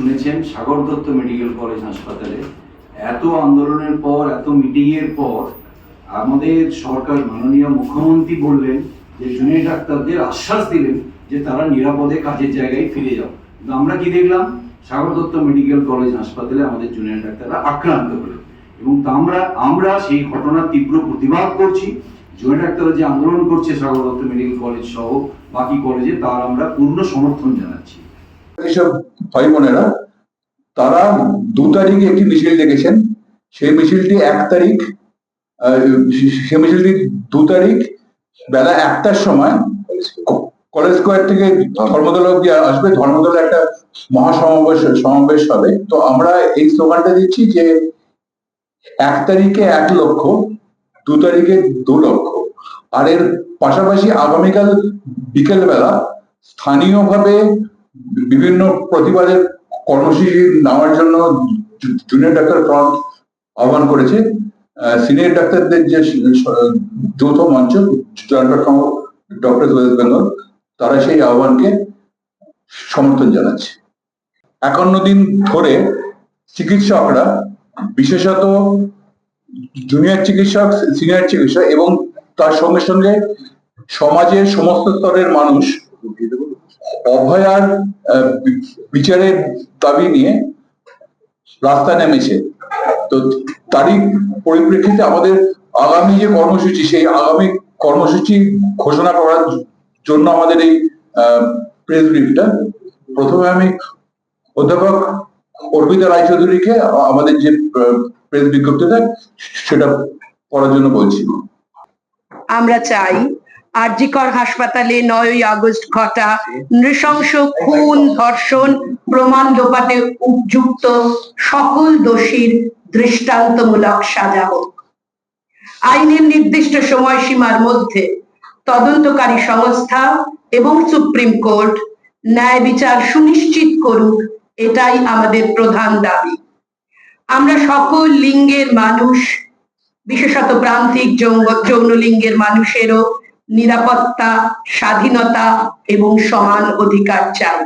শুনেছেন Sagar Dutta medical college হাসপাতালে এত আন্দোলনের পর, এত মিটিং এর পর আমাদের সরকার মাননীয় মুখ্যমন্ত্রী বললেন যে জুনিয়র ডাক্তারদের আশ্বাস দিলেন যে তারা নিরাপদে কাজের জায়গায় ফিরে যাও। কিন্তু আমরা কি দেখলাম, সাগর দত্ত মেডিকেল কলেজ হাসপাতালে আমাদের জুনিয়র ডাক্তাররা আক্রান্ত হলেন এবং আমরা সেই ঘটনার তীব্র প্রতিবাদ করছি। জুনিয়র ডাক্তাররা যে আন্দোলন করছে সাগর দত্ত মেডিকেল কলেজ সহ বাকি কলেজে, তার আমরা পূর্ণ সমর্থন জানাচ্ছি। এইসব ভাই বোনেরা তারা 2 তারিখে একটি মিছিল ডেকেছেন, সেই মিছিলটি 1 তারিখ, সেই মিছিলটি 2 তারিখ বেলা 1টার সময় কলেজ স্কোয়ার থেকে ধর্মতলা অব্দি আসবে। ধর্মতলা একটা সমাবেশ হবে। তো আমরা এই স্লোগানটা দিচ্ছি যে 1 তারিখে 1 লক্ষ, 2 তারিখে 2 লক্ষ। আর এর পাশাপাশি আগামীকাল বিকেল বেলা স্থানীয়ভাবে বিভিন্ন প্রতিবাদের কর্মসূচি নেওয়ার জন্য জুনিয়র ডাক্তার ফ্রন্ট আহ্বান করেছে। সিনিয়র ডাক্তারদের যে যৌথ মঞ্চ ডক্টর ওয়েস্ট বেঙ্গল, তারা সেই আহ্বানকে সমর্থন জানাচ্ছে। 51 দিন ধরে চিকিৎসকরা, বিশেষত জুনিয়র চিকিৎসক, সিনিয়র চিকিৎসক এবং তার সঙ্গে সঙ্গে সমাজের সমস্ত স্তরের মানুষ অভয়ার বিচারের দাবি নিয়ে রাস্তায় নেমেছে। তো তারই পরিপ্রেক্ষিতে আমাদের আগামী যে কর্মসূচি, সেই আগামী কর্মসূচি ঘোষণা করার জন্য আমাদের এই প্রেস ব্রিফটা। প্রথমে আমি অধ্যাপক অর্পিতা রায়চৌধুরীকে আমাদের যে প্রেস বিজ্ঞপ্তিটা সেটা পড়ার জন্য বলছি। আমরা চাই আরজিকর হাসপাতালে 9ই আগস্ট ঘটা নৃশংস খুন, ধর্ষণ, প্রমাণ লোপাটে যুক্ত সকল দোষীর দৃষ্টান্তমূলক সাজা হোক। আইনের নির্দিষ্ট সময়সীমার মধ্যে তদন্তকারী সংস্থা এবং সুপ্রিম কোর্ট ন্যায় বিচার সুনিশ্চিত করুক, এটাই আমাদের প্রধান দাবি। আমরা সকল লিঙ্গের মানুষ, বিশেষত প্রান্তিক যৌন লিঙ্গের মানুষেরও নিরাপত্তা, স্বাধীনতা এবং সমান অধিকার চাই।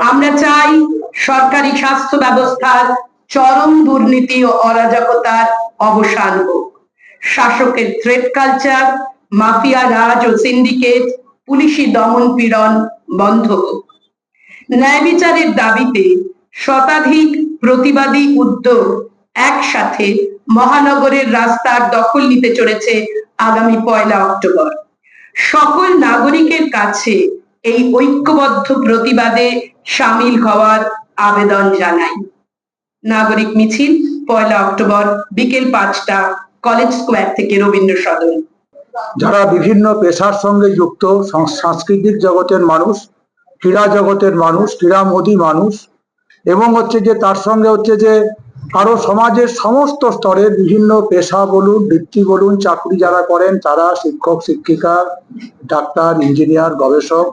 আমরা চাই সরকারি স্বাস্থ্য ব্যবস্থার চরম দুর্নীতি ও অরাজকতার অবসান হোক। শাসকের থ্রেট কালচার, মাফিয়া রাজ ও সিন্ডিকেট, পুলিশি দমন পীড়ন বন্ধ হোক। ন্যায় বিচারের দাবিতে শতাধিক প্রতিবাদী উদ্যোগ একসাথে মহানগরের রাস্তার দখল নিতে চলেছে আগামী 1 অক্টোবর। সকল নাগরিকের কাছে এই ঐক্যবদ্ধ প্রতিবাদে সামিল হওয়ার আবেদন জানাই। নাগরিক মিছিল 1 অক্টোবর বিকেল 5টা, কলেজ স্কোয়ার থেকে রবীন্দ্র সদন। যারা বিভিন্ন পেশার সঙ্গে যুক্ত, সাংস্কৃতিক জগতের মানুষ, ক্রীড়া জগতের মানুষ, ক্রীড়ামোদী মানুষ, এবং যে তার সঙ্গে যে আরো সমাজের সমস্ত স্তরের বিভিন্ন পেশা বলুন, বৃত্তি বলুন, চাকরি যারা করেন তারা, শিক্ষক, শিক্ষিকা, ডাক্তার, ইঞ্জিনিয়ার, গবেষক,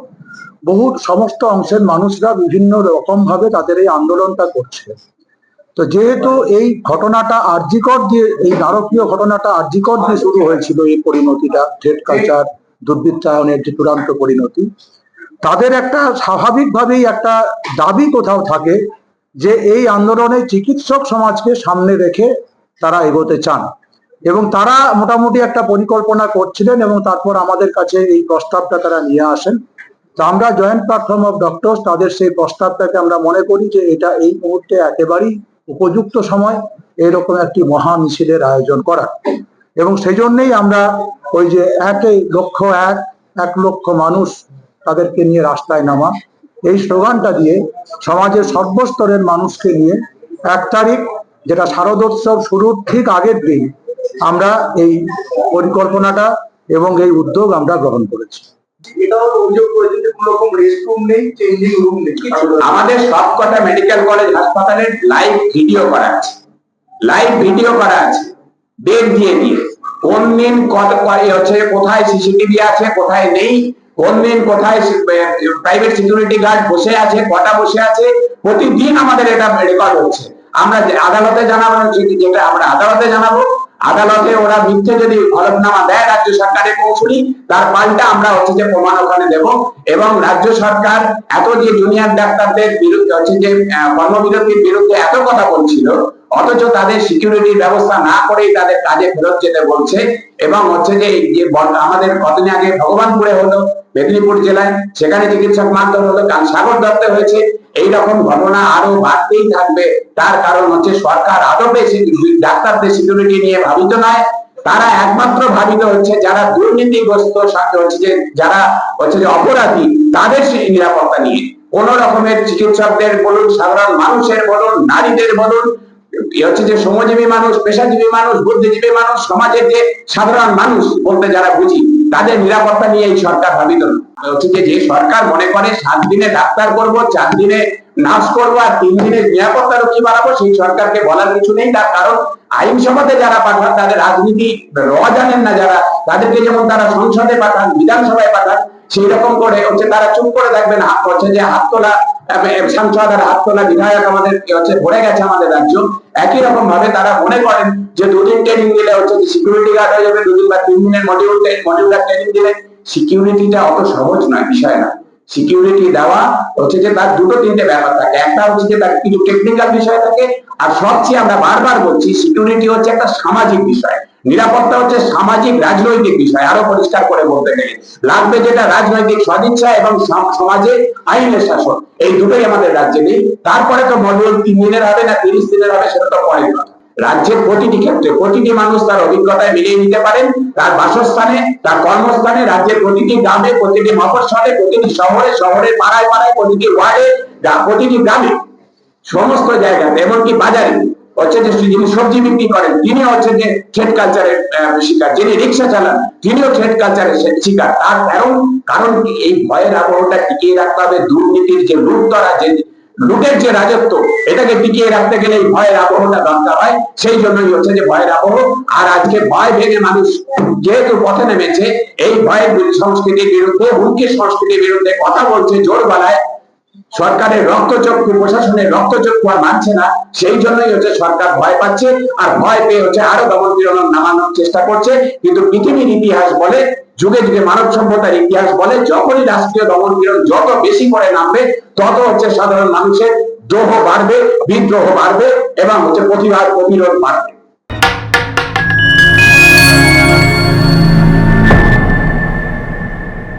বহু সমস্ত অংশের মানুষরা বিভিন্ন রকম ভাবে তাদের এই আন্দোলনটা করছে। তো যেহেতু এই ঘটনাটা আরজিকর দিয়ে, এই নারকীয় ঘটনাটা আরজিকর দিয়ে শুরু হয়েছিল, এই পরিণতিটা থ্রেট কালচার, দুর্বৃত্তায়নের যে চূড়ান্ত পরিণতি, তাদের একটা স্বাভাবিকভাবেই একটা দাবি কোথাও থাকে যে এই আন্দোলনে চিকিৎসক সমাজকে সামনে রেখে তারা এগোতে চান, এবং তারা মোটামুটি একটা পরিকল্পনা করছিলেন এবং তারপর আমাদের কাছে এই প্রস্তাবটা তারা নিয়ে আসেন। তো আমরা জয়েন্ট প্ল্যাটফর্ম অফ ডক্টরস, তাদের সেই প্রস্তাবটাকে আমরা মনে করি যে এটা এই মুহূর্তে একেবারেই উপযুক্ত সময় এরকম একটি মহা মিছিলের আয়োজন করা, এবং সেই জন্যই আমরা ওই যে 1 লক্ষ মানুষ তাদেরকে নিয়ে রাস্তায় নামা, এই স্লোগানটা দিয়ে সমাজের সর্বস্তরের মানুষকে নিয়ে 1 তারিখ, যেটা শারদোৎসব শুরুর ঠিক আগের দিন, আমরা এই পরিকল্পনাটা এবং এই উদ্যোগ আমরা গ্রহণ করেছি। আমাদের সবকটা মেডিকেল কলেজ হাসপাতালে লাইভ ভিডিও করা আছে, ডেট দিয়ে কোন দিন কোথায় সিসিটিভি আছে, কোথায় নেই, কোন দিন কোথায় প্রাইভেট সিকিউরিটি গার্ড বসে আছে, কটা বসে আছে, প্রতিদিন আমাদের এটা রেকর্ড হচ্ছে। আমরা আদালতে জানাবো, যেটা আমরা আদালতে জানাবো, আদালতে ওরা মিথ্যে যদি হলফনামা দেয় রাজ্য সরকারের কৌশলী, তার পাল্টা আমরা হচ্ছে যে প্রমাণ ওখানে দেব। এবং রাজ্য সরকার এত যে জুনিয়র ডাক্তারদের বিরুদ্ধে হচ্ছে যে কর্মবিরতির বিরুদ্ধে এত কথা বলছিল, অথচ তাদের সিকিউরিটির ব্যবস্থা না করেই তাদের কাজে ফেরত যেতে বলছে। এবং হচ্ছে যে আমাদের কদিন আগে ভগবানপুরে হলো, মেদিনীপুর জেলায়, সেখানে চিকিৎসক মারধর হলো, কাল সাগর দত্তে হয়েছে। এইরকম ঘটনা আরো বাড়তেই থাকবে। তার কারণ হচ্ছে সরকার আদপে ডাক্তারদের সিকিউরিটি নিয়ে ভাবিত নয়। তারা একমাত্র ভাবিত হচ্ছে যারা দুর্নীতিগ্রস্ত, হচ্ছে যে যারা হচ্ছে যে অপরাধী, তাদের সেই নিরাপত্তা নিয়ে। কোন রকমের চিকিৎসকদের বলুন, সাধারণ মানুষের বলুন, নারীদের বলুন, হচ্ছে যে শ্রমজীবী মানুষ, পেশাজীবী মানুষ, বুদ্ধিজীবী মানুষ, সমাজের যে সাধারণ মানুষ বলতে যারা বুঝি, তাদের নিরাপত্তা নিয়ে এই সরকার ভাবিত না। হচ্ছে যে সরকার মনে করে 7 দিনে ডাক্তার করব, 4 দিনে নার্স করবো, আর 3 দিনের নিরাপত্তা রক্ষী বাড়াবো, সেই সরকারকে বলার কিছু নেই। তার কারণ আইনসভাতে যারা পাঠান, তাদের রাজনীতি জানেন না যারা, তাদেরকে যেমন তারা সংসদে পাঠান, বিধানসভায় পাঠান, সেই রকম করে হচ্ছে তারা চুপ করে থাকবেন। হচ্ছে যে হাত তোলা সাংসদ আর হাত তোলা বিধায়ক আমাদের হচ্ছে ভরে গেছে আমাদের রাজ্য। একই রকম ভাবে তারা মনে করেন যে 2 দিন ট্রেনিং দিলে হচ্ছে সিকিউরিটি গার্ড হয়ে যাবে, 2 দিন বা 3 দিনের মডিউলার ট্রেনিং দিলে। সিকিউরিটিটা অত সহজ নয়, বিষয় না। সিকিউরিটি দেওয়া হচ্ছে যে তার 2-3টে ব্যাপার থাকে। একটা হচ্ছে যে তার কিছু টেকনিক্যাল বিষয় থাকে, আর সবচেয়ে আমরা বারবার বলছি সিকিউরিটি হচ্ছে একটা সামাজিক বিষয়। নিরাপত্তা হচ্ছে সামাজিক রাজনৈতিক বিষয়। আরো পরিষ্কার করে বলতে গেলে লাগবে যেটা রাজনৈতিক সদিচ্ছা এবং সমাজে আইনের শাসন, এই দুটোই আমাদের রাজ্যে নেই। তারপরে তো মডিউল 3 দিনের হবে না 30 দিনের হবে, সেটা তো পরের কথা। রাজ্যের প্রতিটি ক্ষেত্রে প্রতিটি মানুষ তার অভিজ্ঞতায় মিলিয়ে নিতে পারেন, তার বাসস্থানে, তার কর্মস্থানে, রাজ্যের প্রতিটি গ্রামে, প্রতিটি মফস্বলে, প্রতিটি শহরে, শহরের পাড়ায় পাড়ায়, প্রতিটি ওয়ার্ডে, প্রতিটি গ্রামে, সমস্ত জায়গাতে, এমনকি বাজারে হচ্ছে যে যিনি সবজি বিক্রি করেন তিনি হচ্ছে যে ট্রেড কালচারের শিকার, যিনি রিক্সা চালান তিনিও ট্রেড কালচারের শিকার। তার কারণ কি এই ভয়ের আবহটা টিকিয়ে রাখতে হবে। দুর্নীতির যে লুটতরা, যে লুটের যে রাজত্ব, এটাকে টিকিয়ে রাখতে গেলে এই ভয়ের আবহটা দরকার হয়। সেই জন্যই হচ্ছে যে ভয়ের আবহ। আর আজকে ভয় ভেঙে মানুষ যেহেতু পথে নেমেছে, এই ভয়ের সংস্কৃতির বিরুদ্ধে, হুমকির সংস্কৃতির বিরুদ্ধে কথা বলছে জোর গলায়, সরকারের রক্তচক্ষু, প্রশাসনের রক্তচক্ষু আর মানছে না। সেই জন্যই হচ্ছে সরকার ভয় পাচ্ছে, আর ভয় পেয়ে হচ্ছে আরো দমন পীড়ন নামানোর চেষ্টা করছে। কিন্তু পৃথিবীর ইতিহাস বলে, যুগে যুগে মানব সভ্যতার ইতিহাস বলে, যখনই রাষ্ট্রীয় দমন পীড়ন যত বেশি করে নামবে, তত হচ্ছে সাধারণ মানুষের দ্রোহ বাড়বে, বিদ্রোহ বাড়বে, এবং হচ্ছে প্রতিবাদ প্রতিরোধ বাড়বে।